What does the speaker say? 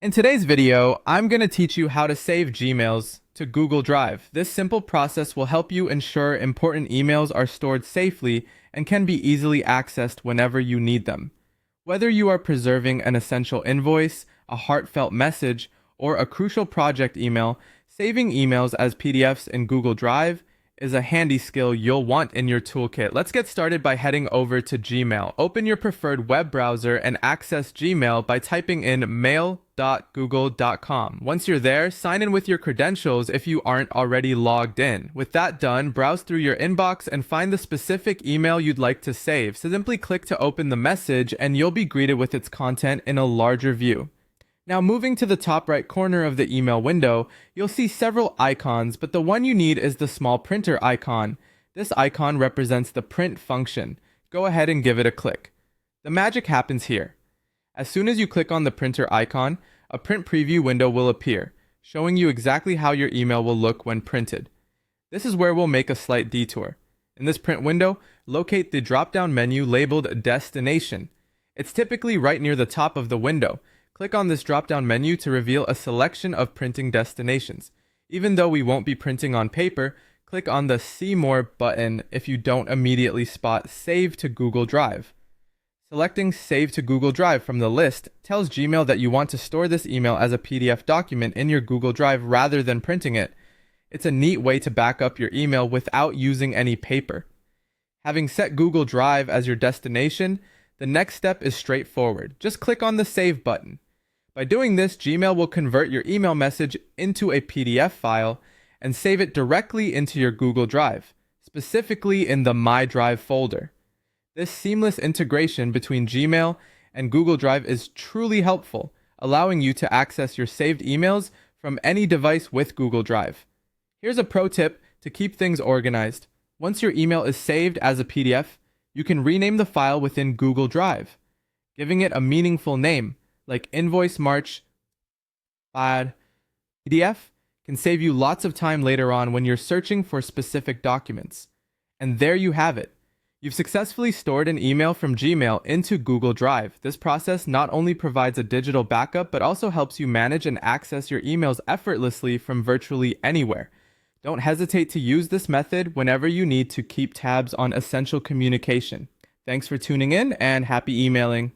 In today's video, I'm going to teach you how to save Gmails to Google Drive. This simple process will help you ensure important emails are stored safely and can be easily accessed whenever you need them. Whether you are preserving an essential invoice, a heartfelt message, or a crucial project email, saving emails as PDFs in Google Drive is a handy skill you'll want in your toolkit. Let's get started by heading over to Gmail. Open your preferred web browser and access Gmail by typing in mail.google.com. Once you're there, sign in with your credentials if you aren't already logged in. With that done, browse through your inbox and find the specific email you'd like to save. So simply click to open the message and you'll be greeted with its content in a larger view. Now moving to the top right corner of the email window, you'll see several icons, but the one you need is the small printer icon. This icon represents the print function. Go ahead and give it a click. The magic happens here. As soon as you click on the printer icon, a print preview window will appear, showing you exactly how your email will look when printed. This is where we'll make a slight detour. In this print window, locate the drop-down menu labeled Destination. It's typically right near the top of the window. Click on this drop-down menu to reveal a selection of printing destinations. Even though we won't be printing on paper, click on the See More button if you don't immediately spot Save to Google Drive. Selecting Save to Google Drive from the list tells Gmail that you want to store this email as a PDF document in your Google Drive rather than printing it. It's a neat way to back up your email without using any paper. Having set Google Drive as your destination, the next step is straightforward. Just click on the Save button. By doing this, Gmail will convert your email message into a PDF file and save it directly into your Google Drive, specifically in the My Drive folder. This seamless integration between Gmail and Google Drive is truly helpful, allowing you to access your saved emails from any device with Google Drive. Here's a pro tip to keep things organized. Once your email is saved as a PDF, you can rename the file within Google Drive, giving it a meaningful name, like Invoice March PDF can save you lots of time later on when you're searching for specific documents. And there you have it. You've successfully stored an email from Gmail into Google Drive. This process not only provides a digital backup, but also helps you manage and access your emails effortlessly from virtually anywhere. Don't hesitate to use this method whenever you need to keep tabs on essential communication. Thanks for tuning in and happy emailing.